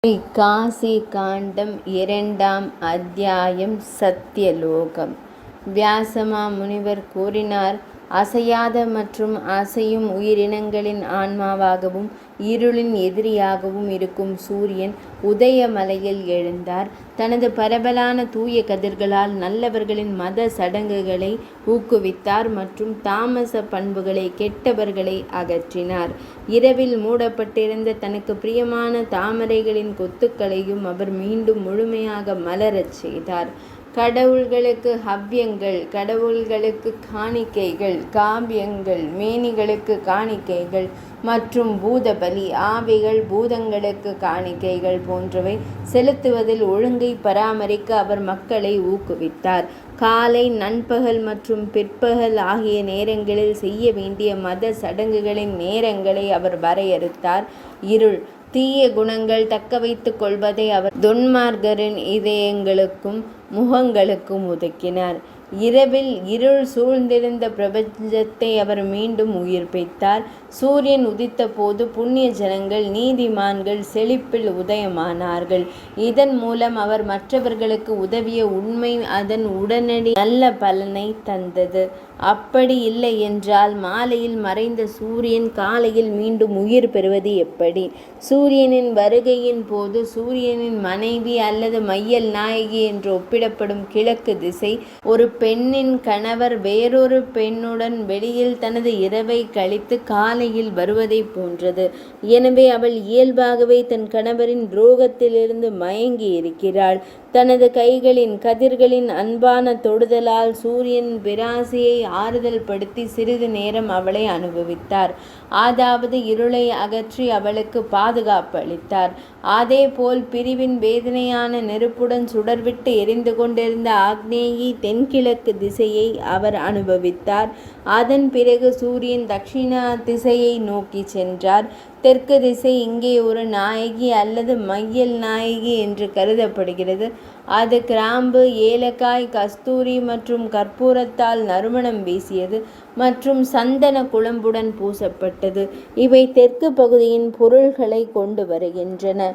காசி காண்டம் 2ஆம் அத்தியாயம். சத்தியலோகம். வியாசமா முனிவர் கூறினார். அசையாத மற்றும் அசையும் உயிரினங்களின் ஆன்மாவாகவும் இருளின் எதிரியாகவும் இருக்கும் சூரியன் உதயமலையில் எழுந்தார். தனது பரவலான தூய கதிர்களால் நல்லவர்களின் மத சடங்குகளை ஊக்குவித்தார் மற்றும் தாமச பண்புகளை கெட்டவர்களை அகற்றினார். இரவில் மூடப்பட்டிருந்த தனக்கு பிரியமான தாமரைகளின் கொத்துக்களையும் அவர் மீண்டும் முழுமையாக மலரச் செய்தார். கடவுள்களுக்கு ஹவ்யங்கள், கடவுள்களுக்கு காணிக்கைகள், காவியங்கள், மேனிகளுக்கு காணிக்கைகள் மற்றும் பூதபலி, ஆவிகள் பூதங்களுக்கு காணிக்கைகள் போன்றவை செலுத்துவதில் ஒழுங்கை பராமரிக்க அவர் மக்களை ஊக்குவித்தார். காலை, நண்பகல் மற்றும் பிற்பகல் ஆகிய நேரங்களில் செய்ய வேண்டிய மத சடங்குகளின் நேரங்களை அவர் வரையறுத்தார். இருள், தீய குணங்கள் தக்க வைத்துக் கொள்வதை அவர் துன்மார்க்கரின் இதயங்களுக்கும் முகங்களுக்கும் ஒதுக்கினார். இரவில் இருள் சூழ்ந்திருந்த பிரபஞ்சத்தை அவர் மீண்டும் உயிர்ப்பித்தார். சூரியன் உதித்த போது புண்ணிய ஜனங்கள், நீதிமான்கள் செழிப்பில் உதயமானார்கள். இதன் மூலம் அவர் மற்றவர்களுக்கு உதவிய உண்மை அதன் உடனடி நல்ல பலனை தந்தது. அப்படி இல்லை என்றால் மாலையில் மறைந்த சூரியன் காலையில் மீண்டும் உயிர் பெறுவது எப்படி? சூரியனின் வருகையின் போது சூரியனின் மனைவி அல்லது மையல் நாயகி என்று ஒப்பிடப்படும் கிழக்கு திசை ஒரு பெண்ணின் கணவர் வேறொரு பெண்ணுடன் வெளியில் தனது இரவை கழித்து காலையில் வருவதை போன்றது. எனவே அவள் இயல்பாகவே தன் கணவரின் துரோகத்திலிருந்து மயங்கி இருக்கிறாள். தனது கைகளின் கதிர்களின் அன்பான தொடுதலால் சூரியன் பிராசியை ஆறுதல் படுத்தி சிறிது நேரம் அவளை அனுபவித்தார். அதாவது இருளை அகற்றி அவளுக்கு பாதுகாப்பு அளித்தார். அதேபோல் பிரிவின் வேதனையான நெருப்புடன் சுடர்விட்டு எரிந்து கொண்டிருந்த ஆக்னேயி தென்கிழக்கு திசையை அவர் அனுபவித்தார். அதன் பிறகு சூரியன் தட்சிணா திசையை நோக்கி சென்றார். தெற்கு திசை இங்கே ஒரு நாயகி அல்லது மையல் நாயகி என்று கருதப்படுகிறது. அது கிராம்பு, ஏலக்காய், கஸ்தூரி மற்றும் கற்பூரத்தால் நறுமணம் வீசியது மற்றும் சந்தன குழம்புடன் பூசப்பட்டது. இவை தெற்கு பகுதியின் பொருள்களை கொண்டு வருகின்றன.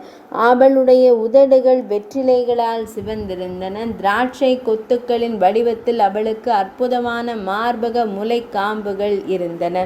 அவளுடைய உதடுகள் வெற்றிலைகளால் சிவந்திருந்தன. திராட்சை கொத்துக்களின் வடிவத்தில் அவளுக்கு அற்புதமான மார்பக முலை காம்புகள் இருந்தன.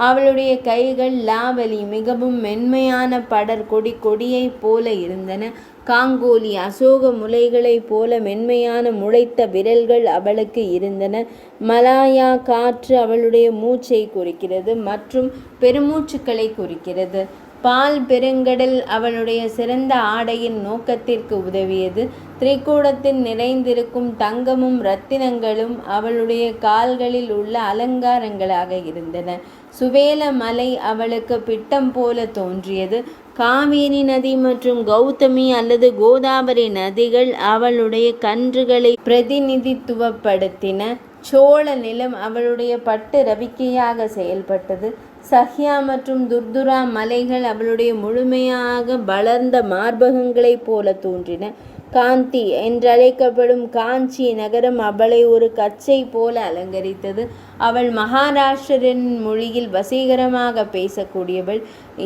அவளுடைய கைகள் லாவலி, மிகவும் மென்மையான படர் கொடியை போல இருந்தன. காங்கோலி, அசோக முலைகளைப் போல மென்மையான முளைத்த விரல்கள் அவளுக்கு இருந்தன. மலாயா காற்று அவளுடைய மூச்சை குறிக்கிறது மற்றும் பெருமூச்சுக்களை குறிக்கிறது. பால் பெருங்கடல் அவளுடைய சிறந்த ஆடையின் நோக்கத்திற்கு உதவியது. திரிகூடத்தில் நிறைந்திருக்கும் தங்கமும் இரத்தினங்களும் அவளுடைய கால்களில் உள்ள அலங்காரங்களாக இருந்தன. சுவேல மலை அவளுக்கு பிட்டம் போல தோன்றியது. காவேரி நதி மற்றும் கௌதமி அல்லது கோதாவரி நதிகள் அவளுடைய கன்றுகளை பிரதிநிதித்துவப்படுத்தின. சோழ நிலம் அவளுடைய பட்டு ரவிக்கையாக செயல்பட்டது. சஹ்யா மற்றும் துர்துரா மலைகள் அவளுடைய முழுமையாக வளர்ந்த மார்பகங்களைப் போல தோன்றின. காந்தி என்றழைக்கப்படும் காஞ்சி நகரம் அவளை ஒரு கச்சை போல அலங்கரித்தது. அவள் மகாராஷ்டிரன் மொழியில் வசீகரமாக பேசக்கூடியவள்.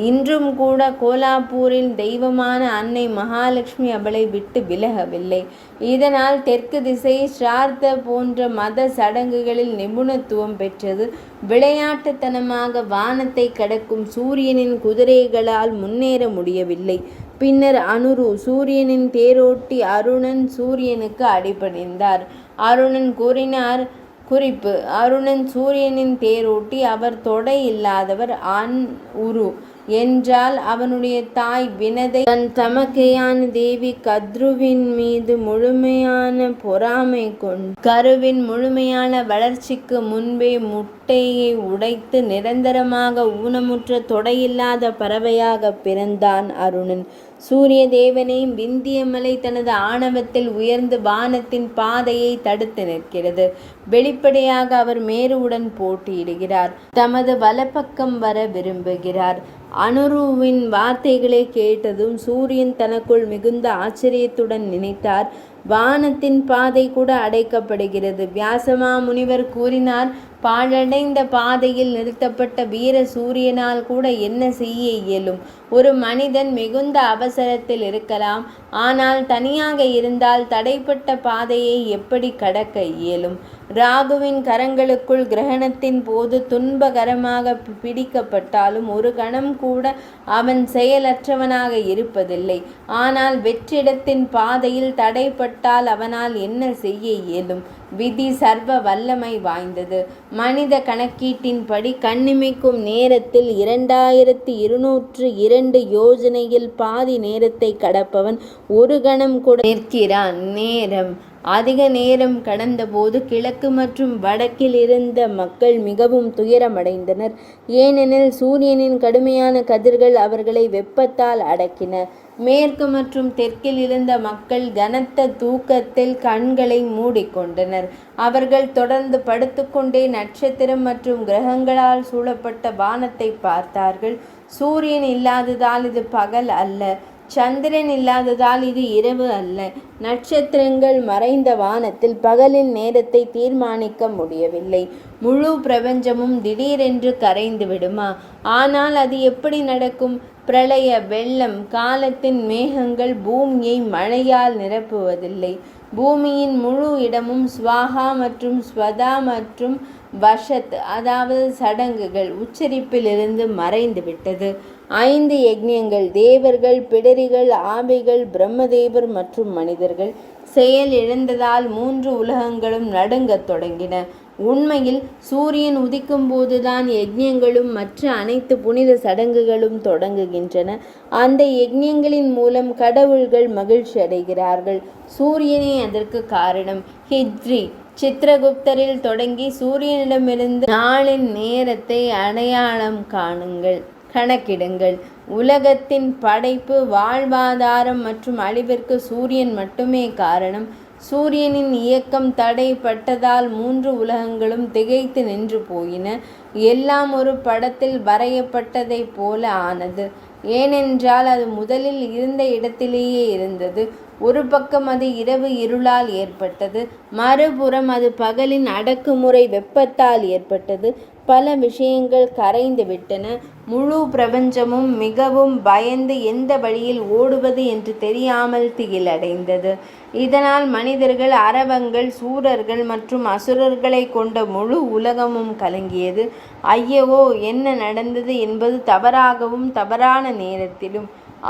இன்றும் கூட கோலாப்பூரில் தெய்வமான அன்னை மகாலட்சுமி அவளை விட்டு விலகவில்லை. இதனால் தெற்கு திசை ஸ்ரார்த்த போன்ற மத சடங்குகளில் நிபுணத்துவம் பெற்றது. விளையாட்டுத்தனமாக வானத்தை கடக்கும் சூரியனின் குதிரைகளால் முன்னேற முடியவில்லை. பின்னர் அனுரு, சூரியனின் தேரோட்டி அருணன் சூரியனுக்கு அடிபணிந்தார். அருணன் கூறினார். குறிப்பு: அருணன் சூரியனின் தேரோட்டி. அவர் தொடை இல்லாதவர். உரு என்றால் அவனுடைய தாய் வினதை தன் தமக்கையான தேவி கத்ருவின் மீது முழுமையான பொறாமை கொண்டு கருவின் முழுமையான வளர்ச்சிக்கு முன்பே முட்டையை உடைத்து நிரந்தரமாக ஊனமுற்ற தொடையில்லாத பறவையாக பிறந்தான் அருணன். சூரிய தேவனை விந்தியமலை தனது ஆணவத்தில் உயர்ந்து வானத்தின் பாதையை தடுத்து நிற்கிறது. வெளிப்படையாக அவர் மேருவுடன் போட்டியிடுகிறார். தமது வலப்பக்கம் வர விரும்புகிறார். அனுருவின் வார்த்தைகளை கேட்டதும் சூரியன் தனக்குள் மிகுந்த ஆச்சரியத்துடன் நினைத்தார். வானத்தின் பாதை கூட அடைக்கப்படுகிறது. வியாசமா முனிவர் கூறினார், பாழடைந்த பாதையில் நிறுத்தப்பட்ட வீர சூரியனால் கூட என்ன செய்ய இயலும்? ஒரு மனிதன் மிகுந்த அவசரத்தில் இருக்கலாம், ஆனால் தனியாக இருந்தால் தடைப்பட்ட பாதையை எப்படி கடக்க இயலும்? ராகுவின் கரங்களுக்குள் கிரகணத்தின் போது துன்பகரமாக பிடிக்கப்பட்டாலும் ஒரு கணம் கூட அவன் செயலற்றவனாக இருப்பதில்லை. ஆனால் வெற்றிடத்தின் பாதையில் தடைப்பட்டால் அவனால் என்ன செய்ய இயலும்? விதி சர்வ வல்லமை வாய்ந்தது. மனித கணக்கீட்டின்படி கண்ணிமைக்கும் நேரத்தில் 2202 யோஜனையில் பாதி நேரத்தை கடப்பவன் ஒரு கணம் கூட நிற்கிறான். நேரம் அதிக நேரம் கடந்தபோது கிழக்கு மற்றும் வடக்கில் இருந்த மக்கள் மிகவும் துயரமடைந்தனர். ஏனெனில் சூரியனின் கடுமையான கதிர்கள் அவர்களை வெப்பத்தால் அடக்கின. மேற்கு மற்றும் தெற்கில் இருந்த மக்கள் கனத்த தூக்கத்தில் கண்களை மூடிக்கொண்டனர். அவர்கள் தொடர்ந்து படுத்துக்கொண்டே நட்சத்திரம் மற்றும் கிரகங்களால் சூழப்பட்ட வானத்தை பார்த்தார்கள். சூரியன் இல்லாததால் இது பகல் அல்ல, சந்திரன் இல்லாததால் இது இரவு அல்ல. நட்சத்திரங்கள் மறைந்த வானத்தில் பகலின் நேரத்தை தீர்மானிக்க முடியவில்லை. முழு பிரபஞ்சமும் திடீரென்று கரைந்து விடுமா? ஆனால் அது எப்படி நடக்கும்? பிரளய வெள்ளம் காலத்தின் மேகங்கள் பூமியை மழையால் நிரப்புவதில்லை. பூமியின் முழு இடமும் ஸ்வாஹா மற்றும் ஸ்வதா மற்றும் வஷத், அதாவது சடங்குகள் உச்சரிப்பிலிருந்து மறைந்துவிட்டது. 5 யஜ்ஞங்கள், தேவர்கள், பிடரிகள், ஆவிகள், பிரம்மதேவர் மற்றும் மனிதர்கள் செயல் இழந்ததால் 3 உலகங்களும் நடுங்கத் தொடங்கின. உண்மையில் சூரியன் உதிக்கும் போதுதான் யஜ்ஞங்களும் மற்ற அனைத்து புனித சடங்குகளும் தொடங்குகின்றன. அந்த யஜ்ஞங்களின் மூலம் கடவுள்கள் மகிழ்ச்சி அடைகிறார்கள். சூரியனே அதற்கு காரணம். ஹிஜ்ரி சித்திரகுப்தரில் தொடங்கி சூரியனிடமிருந்து நாளின் நேரத்தை அடையாளம் கணக்கிடுங்கள். உலகத்தின் படைப்பு, வாழ்வாதாரம் மற்றும் அழிவிற்கு சூரியன் மட்டுமே காரணம். சூரியனின் இயக்கம் தடைப்பட்டதால் 3 உலகங்களும் திகைத்து நின்று போயின. எல்லாம் ஒரு படத்தில் வரையப்பட்டதைப் போல ஆனது. ஏனென்றால் அது முதலில் இருந்த இடத்திலேயே இருந்தது. ஒரு பக்கம் அது இரவு இருளால் ஏற்பட்டது, மறுபுறம் அது பகலின் அடக்குமுறை வெப்பத்தால் ஏற்பட்டது. பல விஷயங்கள் கரைந்து விட்டன. முழு பிரபஞ்சமும் மிகவும் பயந்து எந்த வழியில் ஓடுவது என்று தெரியாமல் திகிலடைந்தது. இதனால் மனிதர்கள், அரவங்கள், சூரர்கள் மற்றும் அசுரர்களை கொண்ட முழு உலகமும் கலங்கியது. ஐயவோ, என்ன நடந்தது என்பது தவறாகவும் தவறான நேரத்திலும்.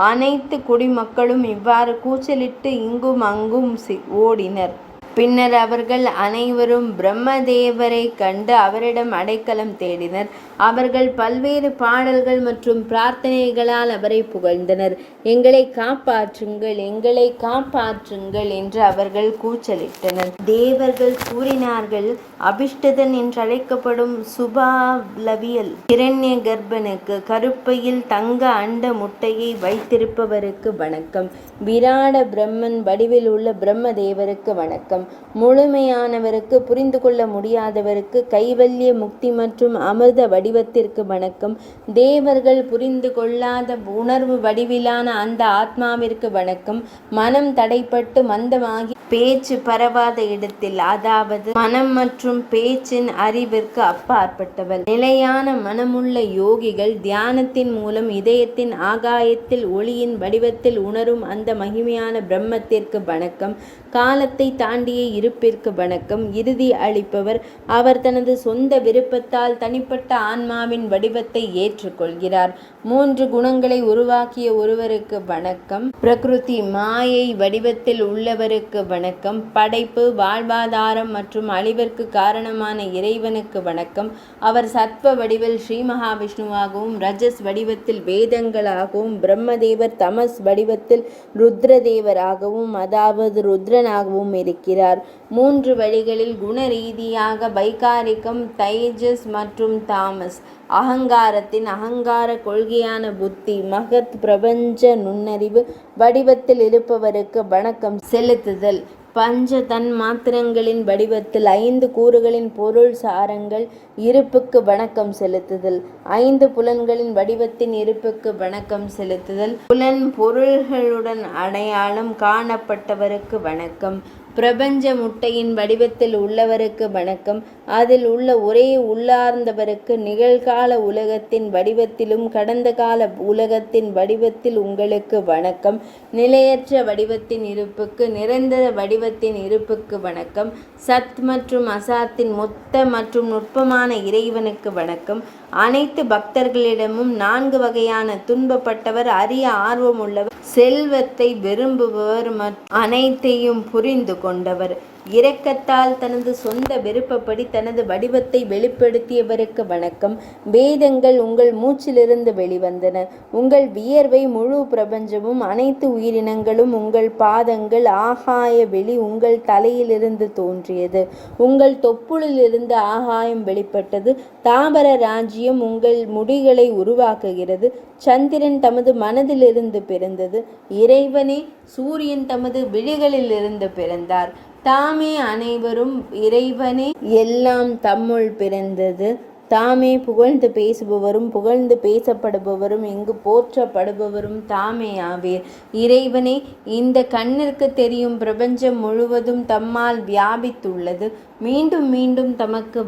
அனைத்து குடிமக்களும் இவ்வாறு கூச்சலிட்டு இங்கும் அங்கும் ஓடினர். பின்னர் அவர்கள் அனைவரும் பிரம்மதேவரை கண்டு அவரிடம் அடைக்கலம் தேடினர். அவர்கள் பல்வேறு பாடல்கள் மற்றும் பிரார்த்தனைகளால் அவரை புகழ்ந்தனர். எங்களை காப்பாற்றுங்கள், எங்களை காப்பாற்றுங்கள் என்று அவர்கள் கூச்சலிட்டனர். தேவர்கள் கூறினார்கள், அபிஷ்டதன் என்றழைக்கப்படும் சுபாலவியல் இரண்ய கர்ப்பனுக்கு, கருப்பையில் தங்க அண்ட முட்டையை வைத்திருப்பவருக்கு வணக்கம். விராட பிரம்மன் வடிவில் உள்ள பிரம்மதேவருக்கு வணக்கம். முழுமையானவருக்கு, புரிந்து கொள்ள முடியாதவருக்கு, கைவல்ய முக்தி மற்றும் அமிர்த வடிவத்திற்கு வணக்கம். தேவர்கள் புரிந்து கொள்ளாத உணர்வு வடிவிலான அந்த ஆத்மாவிற்கு வணக்கம். மனம் தடைப்பட்டு மந்தமாகி பேச்சு பரவாத இடத்தில், அதாவது மனம் மற்றும் பேச்சின் அறிவிற்கு அப்பாற்பட்டவள். நிலையான மனமுள்ள யோகிகள் தியானத்தின் மூலம் இதயத்தின் ஆகாயத்தில் ஒளியின் வடிவத்தில் உணரும் அந்த மகிமையான பிரம்மத்திற்கு வணக்கம். காலத்தை தாண்டிய இருப்பிற்கு வணக்கம். இறுதி அளிப்பவர். அவர் தனது சொந்த விருப்பத்தால் தனிப்பட்ட ஆன்மாவின் வடிவத்தை ஏற்றுக்கொள்கிறார். 3 குணங்களை உருவாக்கிய ஒருவருக்கு வணக்கம். பிரகிருதி மாயை வடிவத்தில் உள்ளவருக்கு வணக்கம். படைப்பு, வாழ்வாதாரம் மற்றும் அழிவிற்கு காரணமான இறைவனுக்கு வணக்கம். அவர் சத்வ வடிவில் ஸ்ரீ மகாவிஷ்ணுவாகவும், ரஜஸ் வடிவத்தில் வேதங்களாகவும், பிரம்மதேவர் தமஸ் வடிவத்தில் ருத்ரதேவராகவும், அதாவது ருத்ரனாகவும் இருக்கிறார். 3 வழிகளில் குண ரீதியாக வைகாரிகம், தைஜஸ் மற்றும் தாமஸ். அகங்காரத்தின் அகங்கார கொள்கையான புத்தி, மகத் பிரபஞ்ச நுண்ணறிவு வடிவத்தில் இருப்பவருக்கு வணக்கம் செலுத்துதல். பஞ்ச தன் மாத்திரங்களின் வடிவத்தில் 5 கூறுகளின் பொருள் சாரங்கள் இருப்புக்கு வணக்கம் செலுத்துதல். 5 புலன்களின் வடிவத்தின் இருப்புக்கு வணக்கம் செலுத்துதல். புலன் பொருள்களுடன் அடையாளம் காணப்பட்டவருக்கு வணக்கம். பிரபஞ்ச முட்டையின் வடிவத்தில் உள்ளவருக்கு வணக்கம். அதில் உள்ள ஒரே உள்ளார்ந்தவருக்கு நிகழ்கால உலகத்தின் வடிவத்திலும் கடந்த கால உலகத்தின் வடிவத்தில் உங்களுக்கு வணக்கம். நிலையற்ற வடிவத்தின் இருப்புக்கு நிரந்தர வடிவத்தின் இருப்புக்கு வணக்கம். சத் மற்றும் அசாத்தின் மொத்த மற்றும் நுட்பமான இறைவனுக்கு வணக்கம். அனைத்து பக்தர்களிடமும் 4 வகையான துன்பப்பட்டவர், அறிய ஆர்வமுள்ளவர், செல்வத்தை விரும்புபவர் மற்றும் அனைத்தையும் புரிந்து கொண்டவர், இரக்கத்தால் தனது சொந்த விருப்பப்படி தனது வடிவத்தை வெளிப்படுத்தியவருக்கு வணக்கம். வேதங்கள் உங்கள் மூச்சிலிருந்து வெளிவந்தன. உங்கள் வியர்வை முழு பிரபஞ்சமும் அனைத்து உயிரினங்களும் உங்கள் பாதங்கள் ஆகாய வெளி உங்கள் தலையிலிருந்து தோன்றியது. உங்கள் தொப்புளிலிருந்து ஆகாயம் வெளிப்பட்டது. தாவர ராஜ்யம் உங்கள் முடிகளை உருவாக்குகிறது. சந்திரன் தமது மனதிலிருந்து பிறந்தது. இறைவனே சூரியன் தமது விழிகளிலிருந்து பிறந்தார். தாமே அனைவரும் இறைவனே எல்லாம் தம்முள் பிறந்தது. தாமே புகழ்ந்து பேசுபவரும் புகழ்ந்து பேசப்படுபவரும் இங்கு போற்றப்படுபவரும் தாமே ஆவீர். இறைவனே, இந்த கண்ணிற்கு தெரியும் பிரபஞ்சம் முழுவதும் தம்மால் வியாபித்துள்ளது. மீண்டும் மீண்டும் தமக்கு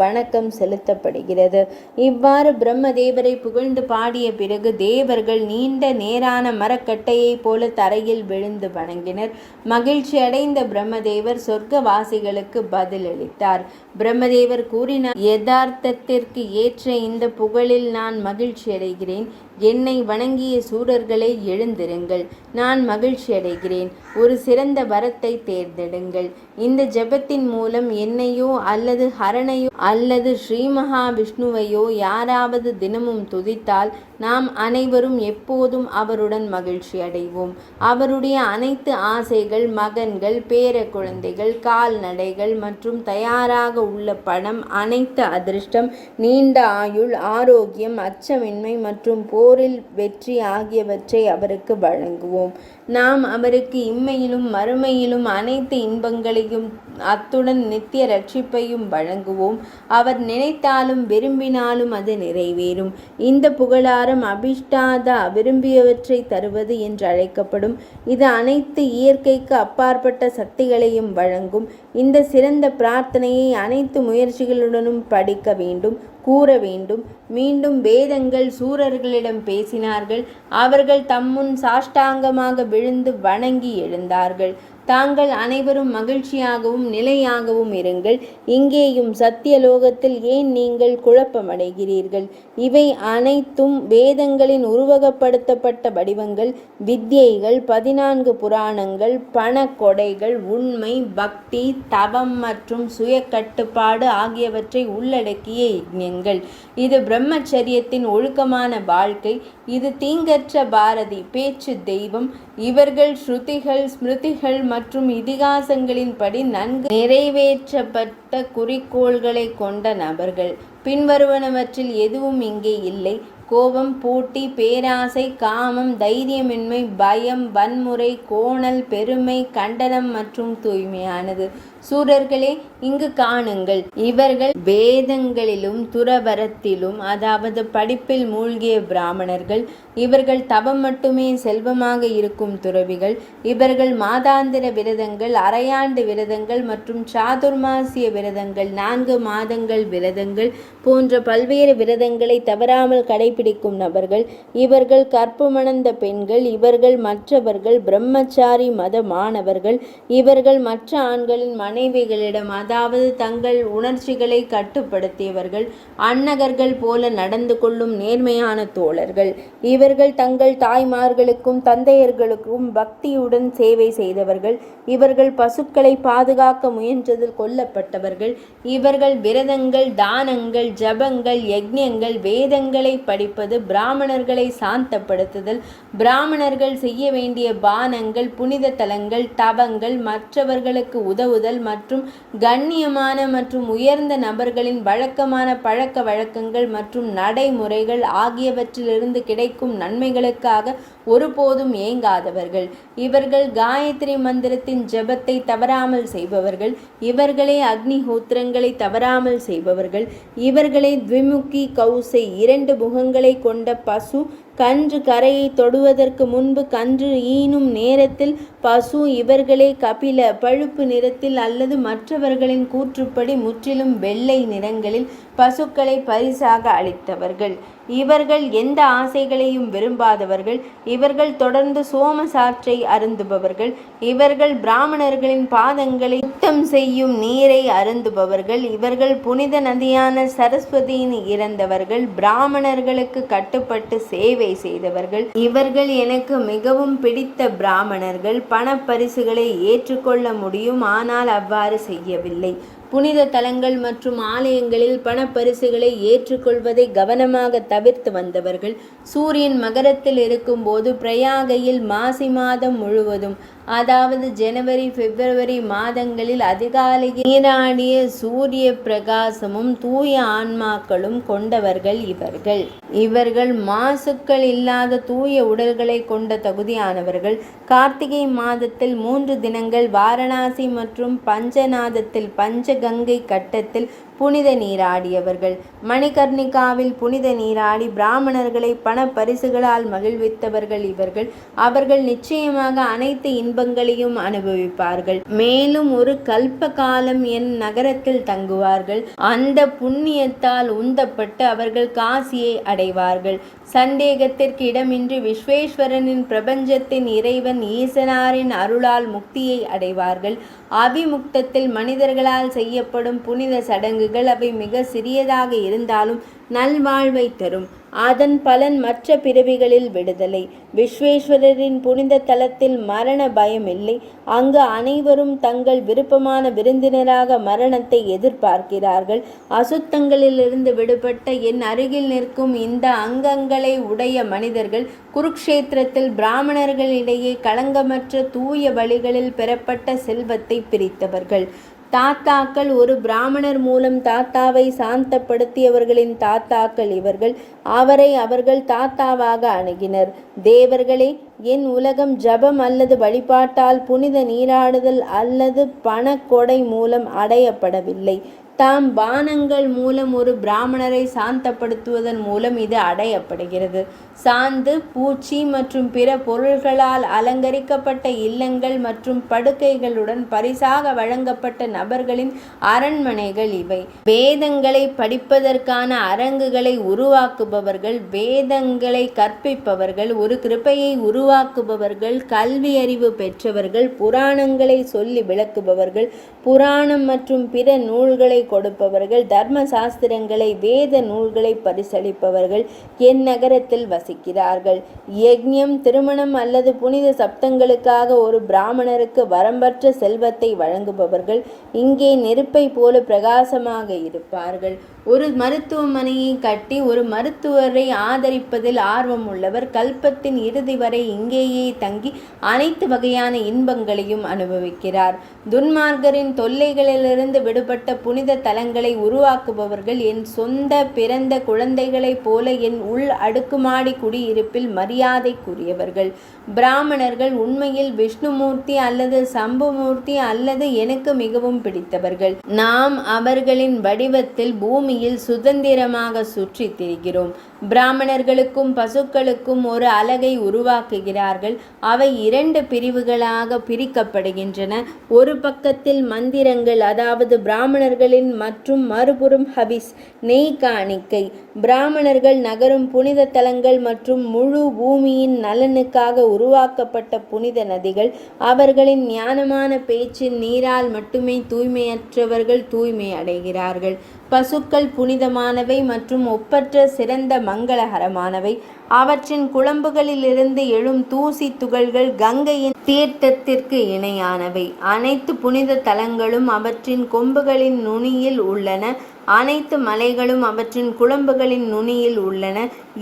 வணக்கம் செலுத்தப்படுகிறது. இவ்வாறு பிரம்மதேவரை புகழ்ந்து பாடிய பிறகு தேவர்கள் நீண்ட நேரான மரக்கட்டையை போல தரையில் விழுந்து வணங்கினர். மகிழ்ச்சி அடைந்த பிரம்மதேவர் சொர்க்கவாசிகளுக்கு பதிலளித்தார். பிரம்மதேவர் கூறினார், யதார்த்தத்திற்கு ஏற்ற இந்த புகழில் நான் மகிழ்ச்சி அடைகிறேன். என்னை வணங்கிய சூரர்களை எழுந்திருங்கள். நான் மகிழ்ச்சி அடைகிறேன். ஒரு சிறந்த வரத்தை தேர்ந்தெடுங்கள். இந்த ஜெபத்தின் மூலம் என்னையோ அல்லது ஹரனையோ அல்லது ஸ்ரீ மகாவிஷ்ணுவையோ யாராவது தினமும் துதித்தால் நாம் அனைவரும் எப்போதும் அவருடன் மகிழ்ச்சி அடைவோம். அவருடைய அனைத்து ஆசைகள், மகன்கள், பேர குழந்தைகள், கால்நடைகள் மற்றும் தயாராக உள்ள பணம், அனைத்து அதிர்ஷ்டம், நீண்ட ஆயுள், ஆரோக்கியம், அச்சமின்மை மற்றும் போரில் வெற்றி ஆகியவற்றை அவருக்கு வழங்குவோம். நாம் அவருக்கு இம்மையிலும் மறுமையிலும் அனைத்து இன்பங்களையும் அத்துடன் நித்திய ரட்சிப்பையும் வழங்குவோம். அவர் நினைத்தாலும் விரும்பினாலும் அது நிறைவேறும். இந்த புகழாரம் அபிஷ்டாதா, விரும்பியவற்றை தருவது என்று அழைக்கப்படும். இது அனைத்து இயற்கைக்கு அப்பாற்பட்ட சக்திகளையும் வழங்கும். இந்த சிறந்த பிரார்த்தனையை அனைத்து முயற்சிகளுடனும் படிக்க வேண்டும், கூற வேண்டும். மீண்டும் வேதங்கள் சூரர்களிடம் பேசினார்கள். அவர்கள் தம்முன் சாஷ்டாங்கமாக விழுந்து வணங்கி எழுந்தார்கள். தாங்கள் அனைவரும் மகிழ்ச்சியாகவும் நிலையாகவும் இருங்கள். இங்கேயும் சத்தியலோகத்தில் ஏன் நீங்கள் குழப்பமடைகிறீர்கள்? இவை அனைத்தும் வேதங்களின் உருவகப்படுத்தப்பட்ட வடிவங்கள், வித்யைகள், 14 புராணங்கள், பணக்கொடைகள், உண்மை, பக்தி, தவம் மற்றும் சுய கட்டுப்பாடு ஆகியவற்றை உள்ளடக்கிய யஜ்ஞங்கள். இது பிரம்மச்சரியத்தின் ஒழுக்கமான வாழ்க்கை. இது தீங்கற்ற பாரதி, பேச்சு தெய்வம். இவர்கள் ஸ்ருதிகள், ஸ்மிருதிகள் மற்றும் இதிகாசங்களின்படி நன்கு நிறைவேற்றப்பட்ட குறிக்கோள்களை கொண்ட நபர்கள். பின்வருவனவற்றில் எதுவும் இங்கே இல்லை: கோபம், போட்டி, பேராசை, காமம், தைரியமின்மை, பயம், வன்முறை, கோணல், பெருமை, கண்டனம் மற்றும் தூய்மையானது. சூரர்களே, இங்கு காணுங்கள். இவர்கள் வேதங்களிலும் துறவரத்திலும், அதாவது படிப்பில் மூழ்கிய பிராமணர்கள். இவர்கள் தவம் மட்டுமே செல்வமாக இருக்கும் துறவிகள். இவர்கள் மாதாந்திர விரதங்கள், அரையாண்டு விரதங்கள் மற்றும் சாதுர்மாசிய விரதங்கள், 4 மாதங்கள் விரதங்கள் போன்ற பல்வேறு விரதங்களை தவறாமல் கடைபிடிக்கும் நபர்கள். இவர்கள் கற்புமணந்த பெண்கள். இவர்கள் மற்றவர்கள் பிரம்மச்சாரி மத மாணவர்கள். இவர்கள் மற்ற ஆண்களின் மனைவிகளிடம், அதாவது தங்கள் உணர்ச்சிகளை கட்டுப்படுத்தியவர்கள், அன்னகர்கள் போல நடந்து கொள்ளும் நேர்மையான தோழர்கள். இவர்கள் தங்கள் தாய்மார்களுக்கும் தந்தையர்களுக்கும் பக்தியுடன் சேவை செய்தவர்கள். இவர்கள் பசுக்களை பாதுகாக்க முயன்றதில் கொல்லப்பட்டவர்கள். இவர்கள் விரதங்கள், தானங்கள், ஜபங்கள், யஜ்ஞங்கள், வேதங்களை படிப்பது, பிராமணர்களை சாந்தப்படுத்துதல், பிராமணர்கள் செய்ய வேண்டிய பானங்கள், புனித தலங்கள், தவங்கள், மற்றவர்களுக்கு உதவுதல் மற்றும் கண்ணியமான மற்றும் உயர்ந்த நபர்களின் வழக்கமான பழக்க வழக்கங்கள் மற்றும் நடைமுறைகள் ஆகியவற்றிலிருந்து கிடைக்கும் நன்மைகளுக்காக ஒருபோதும் ஏங்காதவர்கள். இவர்கள் காயத்ரி மந்திரத்தின் ஜபத்தை தவறாமல் செய்பவர்கள். இவர்களே அக்னிஹோத்திரங்களை தவறாமல் செய்பவர்கள். இவர்களே த்விமுகி கௌசை, 2 முகங்களை கொண்ட பசு. கன்று கரையை தொடுவதற்கு முன்பு கன்று ஈனும் நேரத்தில் பசு. இவர்களே கபில, பழுப்பு நிறத்தில் அல்லது மற்றவர்களின் கூற்றுப்படி முற்றிலும் வெள்ளை நிறங்களில் பசுக்களை பரிசாக அளித்தவர்கள். இவர்கள் எந்த ஆசைகளையும் விரும்பாதவர்கள். இவர்கள் தொடர்ந்து சோமசாற்றை அருந்துபவர்கள். இவர்கள் பிராமணர்களின் பாதங்களை சுத்தம் செய்யும் நீரை அருந்துபவர்கள். இவர்கள் புனித நதியான சரஸ்வதியின் இறந்தவர்கள். பிராமணர்களுக்கு கட்டுப்பட்டு சேவை செய்தவர்கள். இவர்கள் எனக்கு மிகவும் பிடித்த பிராமணர்கள். பணப்பரிசுகளை ஏற்றுக்கொள்ள முடியும், ஆனால் அவ்வாறு செய்யவில்லை. புனித தலங்கள் மற்றும் ஆலயங்களில் பணப்பரிசுகளை ஏற்றுக்கொள்வதை கவனமாக தவிர்த்து வந்தவர்கள். சூரியன் மகரத்தில் இருக்கும்போது பிரயாகையில் மாசி மாதம் முழுவதும், அதாவது ஜனவரி பிப்ரவரி மாதங்களில் அதிகாலையில் நீராடிய சூரிய பிரகாசமும் தூய ஆன்மாக்களும் கொண்டவர்கள் இவர்கள். இவர்கள் மாசுக்கள் இல்லாத தூய உடல்களை கொண்ட தகுதியானவர்கள். கார்த்திகை மாதத்தில் 3 தினங்கள் வாரணாசி மற்றும் பஞ்சநாதத்தில் பஞ்சகங்கை கட்டத்தில் புனித நீராடியவர்கள். மணிகர்ணிகாவில் புனித நீராடி பிராமணர்களை பண பரிசுகளால் மகிழ்வித்தவர்கள் இவர்கள். அவர்கள் நிச்சயமாக அனைத்து இன்பங்களையும் அனுபவிப்பார்கள். மேலும் ஒரு கல்ப காலம் என் நகரத்தில் தங்குவார்கள். அந்த புண்ணியத்தால் உந்தப்பட்டு அவர்கள் காசியை அடைவார்கள். சந்தேகத்திற்கு இடமின்றி விஸ்வேஸ்வரனின் பிரபஞ்சத்தின் இறைவன் ஈசனாரின் அருளால் முக்தியை அடைவார்கள். அபிமுக்தத்தில் மனிதர்களால் செய்யப்படும் புனித சடங்குகள் அவை மிக சிறியதாக இருந்தாலும் நல்வாழ்வை தரும். அதன் பலன் மற்ற பிறவிகளில் விடுதலை. விஸ்வேஸ்வரரின் புனித தலத்தில் மரண பயம் இல்லை. அங்கு அனைவரும் தங்கள் விருப்பமான விருந்தினராக மரணத்தை எதிர்பார்க்கிறார்கள். அசுத்தங்களிலிருந்து விடுபட்ட என் அருகில் நிற்கும் இந்த அங்கங்களை உடைய மனிதர்கள் குருக்ஷேத்திரத்தில் பிராமணர்களிடையே களங்கமற்ற தூய வழிகளில் பெறப்பட்ட செல்வத்தை பிரித்தவர்கள். தாத்தாக்கள் ஒரு பிராமணர் மூலம் தாத்தாவை சாந்தப்படுத்தியவர்களின் தாத்தாக்கள் இவர்கள். அவரை அவர்கள் தாத்தாவாக அணுகினர். தேவர்களே, என் உலகம் ஜபம் அல்லது வழிபாட்டால் புனித நீராடுதல் அல்லது பணக்கொடை மூலம் அடையப்படவில்லை. தாம் பானங்கள் மூலம் ஒரு பிராமணரை சாந்தப்படுத்துவதன் மூலம் இது அடையப்படுகிறது. சாந்து, பூச்சி மற்றும் பிற பொருள்களால் அலங்கரிக்கப்பட்ட இல்லங்கள் மற்றும் படுக்கைகளுடன் பரிசாக வழங்கப்பட்ட நபர்களின் அரண்மனைகள் இவை. வேதங்களை படிப்பதற்கான அரங்குகளை உருவாக்குபவர்கள், வேதங்களை கற்பிப்பவர்கள், ஒரு கிருபையை உருவாக்குபவர்கள், கல்வி அறிவு பெற்றவர்கள், புராணங்களை சொல்லி விளக்குபவர்கள், புராணம் மற்றும் பிற நூல்களை கொடுப்பவர்கள், தர்ம சாஸ்திரங்களை வேத நூல்களை பரிசளிப்பவர்கள் என் நகரத்தில் வசிக்கிறார்கள். யக்ஞம், திருமணம் அல்லது புனித சப்தங்களுக்காக ஒரு பிராமணருக்கு வரம்பற்ற செல்வத்தை வழங்குபவர்கள் இங்கே நெருப்பை போல பிரகாசமாக இருப்பார்கள். ஒரு மருத்துவமனையை கட்டி ஒரு மருத்துவரை ஆதரிப்பதில் ஆர்வம் உள்ளவர் கல்பத்தின் இறுதி வரை இங்கேயே தங்கி அனைத்து வகையான இன்பங்களையும் அனுபவிக்கிறார். துன்மார்கரின் தொல்லைகளிலிருந்து விடுபட்ட புனித தலங்களை உருவாக்குபவர்கள் என் சொந்த பிறந்த குழந்தைகளைப் போல என் உள் அடுக்குமாடி குடியிருப்பில் மரியாதைக்குரியவர்கள். பிராமணர்கள் உண்மையில் விஷ்ணுமூர்த்தி அல்லது சம்புமூர்த்தி அல்லது எனக்கு மிகவும் பிடித்தவர்கள். நாம் அவர்களின் வடிவத்தில் பூமியில் சுதந்திரமாக சுற்றி திரிகிறோம். பிராமணர்களுக்கும் பசுக்களுக்கும் ஒரு அலகை உருவாக்குகிறார்கள். அவை 2 பிரிவுகளாக பிரிக்கப்படுகின்றன. ஒரு பக்கத்தில் மந்திரங்கள், அதாவது பிராமணர்களின், மற்றும் மறுபுறம் ஹவிஸ், நெய் காணிக்கை. பிராமணர்கள் நகரும் புனித தலங்கள் மற்றும் முழு பூமியின் நலனுக்காக உருவாக்கப்பட்ட புனித நதிகள். அவர்களின் ஞானமான பேச்சின் நீரால் மட்டுமே தூய்மையற்றவர்கள் தூய்மை அடைகிறார்கள். பசுக்கள் புனிதமானவை மற்றும் ஒப்பற்ற சிறந்த மங்களகரமானவை. அவற்றின் குளம்புகளிலிருந்து எழும் தூசி துகள்கள் கங்கையின் தீர்த்தத்திற்கு இணையானவை. அனைத்து புனித தலங்களும் அவற்றின் கொம்புகளின் நுனியில் உள்ளன. அனைத்து மலைகளும் அவற்றின் குளம்புகளின் நுனியில் உள்ளன.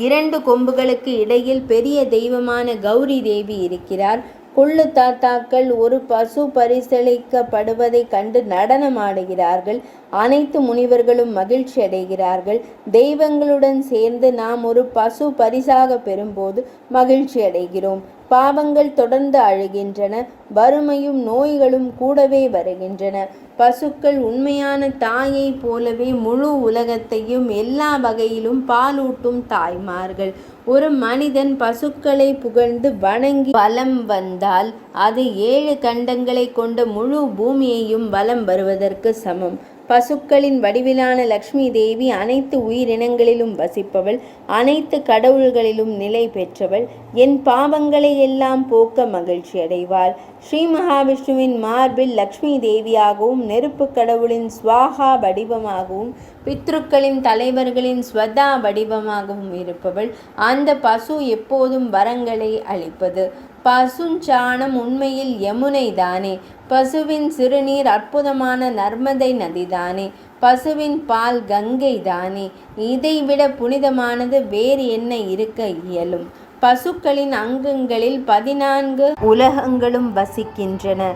2 கொம்புகளுக்கு இடையில் பெரிய தெய்வமான கௌரி தேவி இருக்கிறார். குள்ளு தாத்தாக்கள் ஒரு பசு பரிசளிக்கப்படுவதை கண்டு நடனமாடுகிறார்கள். அனைத்து முனிவர்களும் மகிழ்ச்சி அடைகிறார்கள். தெய்வங்களுடன் சேர்ந்து நாம் ஒரு பசு பரிசாக பெறும்போது மகிழ்ச்சி அடைகிறோம். பாவங்கள் தொடர்ந்து அழுகின்றன. வறுமையும் நோய்களும் கூடவே வருகின்றன. பசுக்கள் உண்மையான தாயை போலவே முழு உலகத்தையும் எல்லா வகையிலும் பாலூட்டும் தாய்மார்கள். ஒரு மனிதன் பசுக்களை புகழ்ந்து வணங்கி வலம் வந்தால் அது 7 கண்டங்களை கொண்ட முழு பூமியையும் வலம் வருவதற்கு சமம். பசுக்களின் வடிவிலான லக்ஷ்மி தேவி அனைத்து உயிரினங்களிலும் வசிப்பவள், அனைத்து கடவுள்களிலும் நிலை பெற்றவள். என் பாவங்களை எல்லாம் போக்க மகிழ்ச்சி அடைவாள். ஸ்ரீ மகாவிஷ்ணுவின் மார்பில் லக்ஷ்மி தேவியாகவும், நெருப்பு கடவுளின் ஸ்வாகா வடிவமாகவும், பித்ருக்களின் தலைவர்களின் ஸ்வதா வடிவமாகவும் இருப்பவள். அந்த பசு எப்போதும் வரங்களை அளிப்பது. பசுஞ்சாணம் உண்மையில் யமுனை தானே. பசுவின் சிறுநீர் அற்புதமான நர்மதை நதிதானே. பசுவின் பால் கங்கை தானே. இதைவிட புனிதமானது வேறு என்ன இருக்க இயலும்? பசுக்களின் அங்கங்களில் 14 உலகங்களும் வசிக்கின்றன.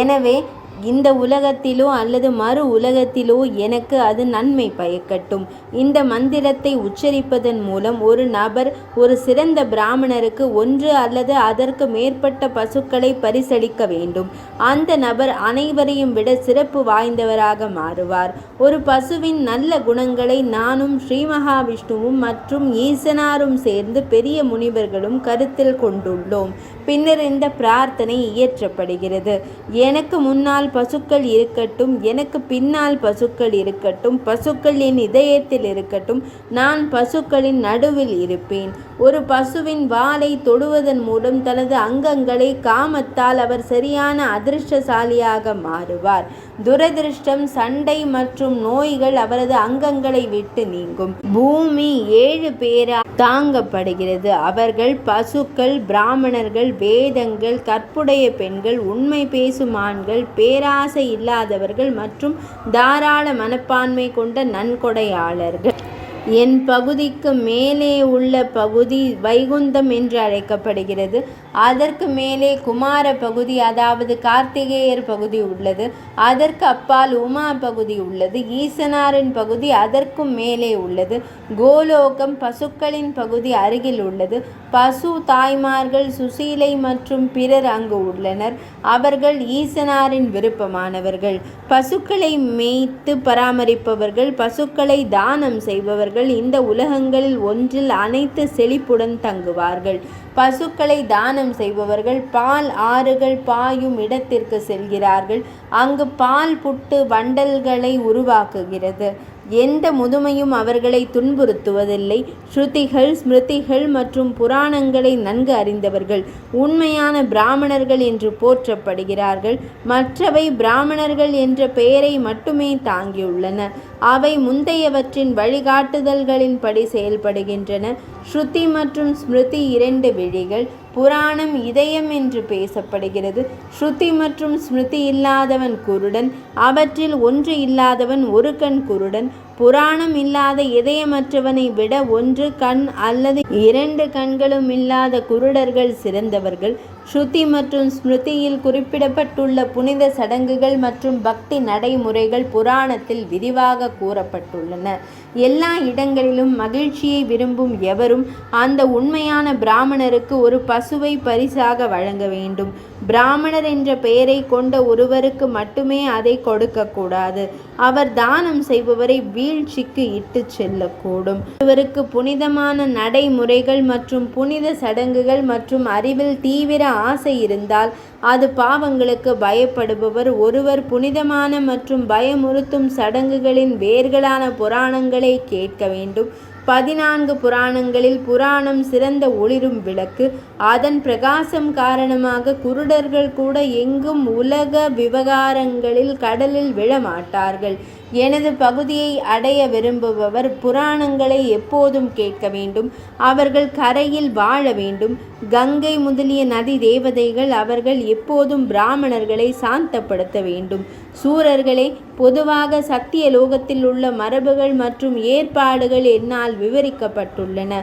எனவே இந்த உலகத்திலோ அல்லது மறு உலகத்திலோ எனக்கு அது நன்மை பயக்கட்டும். இந்த மந்திரத்தை உச்சரிப்பதன் மூலம் ஒரு நபர் ஒரு சிறந்த பிராமணருக்கு 1 அல்லது அதற்கு மேற்பட்ட பசுக்களை பரிசளிக்க வேண்டும். அந்த நபர் அனைவரையும் விட சிறப்பு வாய்ந்தவராக மாறுவார். ஒரு பசுவின் நல்ல குணங்களை நானும் ஸ்ரீ மகாவிஷ்ணுவும் மற்றும் ஈசனாரும் சேர்ந்து பெரிய முனிவர்களும் கருத்தில் கொண்டுள்ளோம். பின்னர் இந்த பிரார்த்தனை இயற்றப்படுகிறது. எனக்கு முன்னால் பசுக்கள் இருக்கட்டும், எனக்கு பின்னால் பசுக்கள் இருக்கட்டும், பசுக்கள் என் இதயத்தில் இருக்கட்டும், நான் பசுக்களின் நடுவில் இருப்பேன். ஒரு பசுவின் வாலை தொடுவதன் மூலம் தனது அங்கங்களை காமத்தால் அவர் சரியான அதிர்ஷ்டசாலியாக மாறுவார். துரதிருஷ்டம், சண்டை மற்றும் நோய்கள் அவரது அங்கங்களை விட்டு நீங்கும். பூமி 7 பேரால் தாங்கப்படுகிறது. அவர்கள் பசுக்கள், பிராமணர்கள், வேதங்கள், கற்புடைய பெண்கள், உண்மை பேசும் ஆண்கள், பேராசை இல்லாதவர்கள் மற்றும் தாராள மனப்பான்மை கொண்ட நன்கொடையாளர்கள். என் பகுதிக்கு மேலே உள்ள பகுதி வைகுந்தம் என்று அழைக்கப்படுகிறது. அதற்கு மேலே குமார பகுதி, அதாவது கார்த்திகேயர் பகுதி உள்ளது. அதற்கு அப்பால் உமா பகுதி உள்ளது. ஈசனாரின் பகுதி அதற்கும் மேலே உள்ளது. கோலோகம், பசுக்களின் பகுதி அருகில் உள்ளது. பசு தாய்மார்கள், சுசீலை மற்றும் பிறர் அங்கு உள்ளனர். அவர்கள் ஈசனாரின் விருப்பமானவர்கள். பசுக்களை மேய்த்து பராமரிப்பவர்கள், பசுக்களை தானம் செய்பவர்கள் இந்த உலகங்களில் ஒன்றில் அனைத்து செழிப்புடன் தங்குவார்கள். பசுக்களை தானம் செய்பவர்கள் பால் ஆறுகள் பாயும் இடத்திற்கு செல்கிறார்கள். அங்கு பால் புட்டு வண்டல்களை உருவாக்குகிறது. எந்த முதுமையும் அவர்களை துன்புறுத்துவதில்லை. ஸ்ருதிகள், ஸ்மிருதிகள் மற்றும் புராணங்களை நன்கு அறிந்தவர்கள் உண்மையான பிராமணர்கள் என்று போற்றப்படுகிறார்கள். மற்றவை பிராமணர்கள் என்ற பெயரை மட்டுமே தாங்கியுள்ளன. அவை முந்தையவற்றின் வழிகாட்டுதல்களின்படி செயல்படுகின்றன. ஸ்ருதி மற்றும் ஸ்மிருதி 2 விழிகள். புராணம் இதயம் என்று பேசப்படுகிறது. ஸ்ருதி மற்றும் ஸ்மிருதி இல்லாதவன் குருடன். அவற்றில் ஒன்று இல்லாதவன் ஒரு கண் குருடன். புராணம் இல்லாத இதயமற்றவனை விட 1 கண் அல்லது 2 கண்களும் இல்லாத குருடர்கள் சிறந்தவர்கள். ஸ்ருதி மற்றும் ஸ்மிருதியில் குறிப்பிடப்பட்டுள்ள புனித சடங்குகள் மற்றும் பக்தி நடைமுறைகள் புராணத்தில் விரிவாக கூறப்பட்டுள்ளன. எல்லா இடங்களிலும் மகிழ்ச்சியை விரும்பும் எவரும் அந்த உண்மையான பிராமணருக்கு ஒரு பசுவை பரிசாக வழங்க வேண்டும். பிராமணர் என்ற பெயரை கொண்ட ஒருவருக்கு மட்டுமே அதை கொடுக்கக்கூடாது. அவர் தானம் செய்பவரை வீழ்ச்சிக்கு இட்டு செல்லக்கூடும். ஒருவருக்கு புனிதமான நடைமுறைகள் மற்றும் புனித சடங்குகள் மற்றும் அறிவில் தீவிர ஆசை இருந்தால் அது பாவங்களுக்கு பயப்படுபவர். ஒருவர் புனிதமான மற்றும் பயமுறுத்தும் சடங்குகளின் வேர்களான புராணங்களை கேட்க வேண்டும். 14 புராணங்களில் புராணம் சிறந்த ஒளிரும் விளக்கு. அதன் பிரகாசம் காரணமாக குருடர்கள் கூட எங்கும் உலக விவகாரங்களில் கடலில் விழமாட்டார்கள். எனது பகுதியை அடைய விரும்புபவர் புராணங்களை எப்போதும் கேட்க வேண்டும். அவர்கள் கரையில் வாழ வேண்டும். கங்கை முதலிய நதி தேவதைகள் அவர்கள் எப்போதும் பிராமணர்களை சாந்தப்படுத்த வேண்டும். சூரர்களே, பொதுவாக சத்திய லோகத்தில் உள்ள மரபுகள் மற்றும் ஏற்பாடுகள் என்னால் விவரிக்கப்பட்டுள்ளன.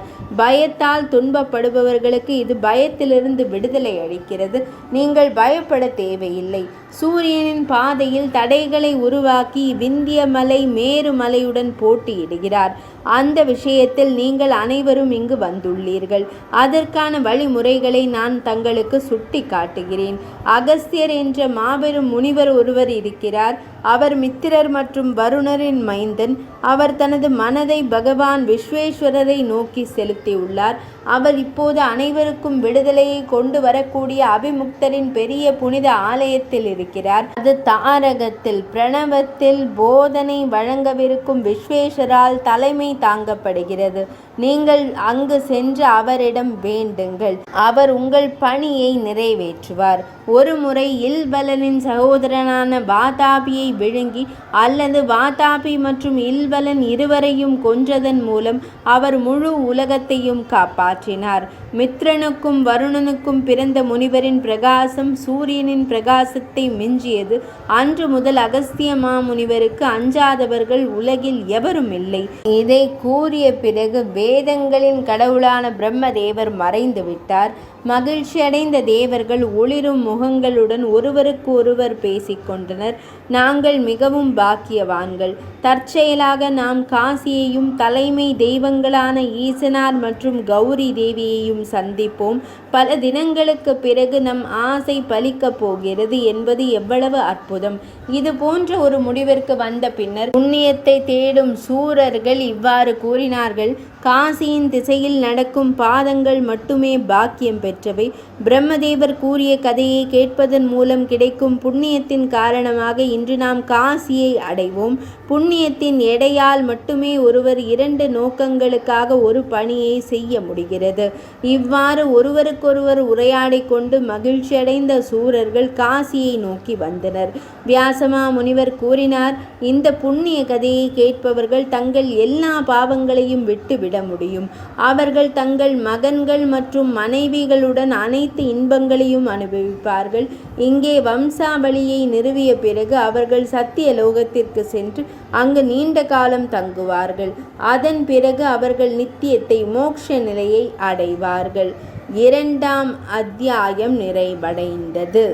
பயத்தால் துன்பப்படுபவர்களுக்கு இது பயத்திலிருந்து விடுதலை அளிக்கிறது. நீங்கள் பயப்பட தேவையில்லை. சூரியனின் பாதையில் தடைகளை உருவாக்கி விந்திய மலை மேருமலையுடன் போட்டியிடுகிறார். அந்த விஷயத்தில் நீங்கள் அனைவரும் இங்கு வந்துள்ளீர்கள். அதற்கான வழிமுறைகளை நான் தங்களுக்கு சுட்டி காட்டுகிறேன். அகஸ்தியர் என்ற மாபெரும் முனிவர் ஒருவர் இருக்கிறார். அவர் மித்திரர் மற்றும் வருணரின் மைந்தன். அவர் தனது மனதை பகவான் விஸ்வேஸ்வரரை நோக்கி செலுத்தியுள்ளார். அவர் இப்போது அனைவருக்கும் விடுதலையை கொண்டு வரக்கூடிய அபிமுக்தரின் பெரிய புனித ஆலயத்தில் இருக்கிறார். அது தாரகத்தில் பிரணவத்தில் போதனை வழங்கவிருக்கும் விஸ்வேஸ்வரால் தலைமை தாங்கப்படுகிறது. நீங்கள் அங்கு சென்று அவரிடம் வேண்டுங்கள். அவர் உங்கள் பணியை நிறைவேற்றுவார். ஒரு முறை இல்பலனின் சகோதரனான வாதாபியை விழுங்கி அல்லது வாதாபி மற்றும் இல்பலன் இருவரையும் கொன்றதன் மூலம் அவர் முழு உலகத்தையும் காப்பாற்றினார். மித்ரனுக்கும் வருணனுக்கும் பிறந்த முனிவரின் பிரகாசம் சூரியனின் பிரகாசத்தை மிஞ்சியது. அன்று முதல் அகஸ்திய மாமுனிவருக்கு அஞ்சாதவர்கள் உலகில் எவரும் இல்லை. இதை கூறிய பிறகு வேதங்களின் கடவுளான பிரம்மதேவர் மறைந்து விட்டார். மகிழ்ச்சியடைந்த தேவர்கள் ஒளிரும் முகங்களுடன் ஒருவருக்கு ஒருவர் பேசிக்கொண்டனர். நாங்கள் மிகவும் பாக்கியவான்கள். தற்செயலாக நாம் காசியையும் தலைமை தெய்வங்களான ஈசனார் மற்றும் கௌரி தேவியையும் சந்திப்போம். பல தினங்களுக்கு பிறகு நம் ஆசை பலிக்கப் போகிறது என்பது எவ்வளவு அற்புதம்! இது போன்ற ஒரு முடிவிற்கு வந்த பின்னர் புண்ணியத்தை தேடும் சூரர்கள் இவ்வாறு கூறினார்கள். காசியின் திசையில் நடக்கும் பாதங்கள் மட்டுமே பாக்கியம் பெற்றவை. பிரம்மதேவர் கூறிய கதையை கேட்பதன் மூலம் கிடைக்கும் புண்ணியத்தின் காரணமாக இன்று நாம் காசியை அடைவோம். புண்ணியத்தின் எடையால் மட்டுமே ஒருவர் 2 நோக்கங்களுக்காக ஒரு பணியை செய்ய முடிகிறது. இவ்வாறு ஒருவருக்கொருவர் உரையாடிக் கொண்டு மகிழ்ச்சியடைந்த சூரர்கள் காசியை நோக்கி வந்தனர். வியாசமா முனிவர் கூறினார், இந்த புண்ணிய கதையை கேட்பவர்கள் தங்கள் எல்லா பாவங்களையும் விட்டுவிட முடியும். அவர்கள் தங்கள் மகன்கள் மற்றும் மனைவிகளுடன் அனைத்து இன்பங்களையும் அனுபவிப்பார்கள். இங்கே வம்சாவளியை நிறுவிய பிறகு அவர்கள் சத்திய லோகத்திற்கு சென்று அங்கு நீண்ட காலம் தங்குவார்கள். அதன் பிறகு அவர்கள் நித்தியத்தை மோட்ச நிலையை அடைவார்கள். 2ஆம் அத்தியாயம் நிறைவடைந்தது.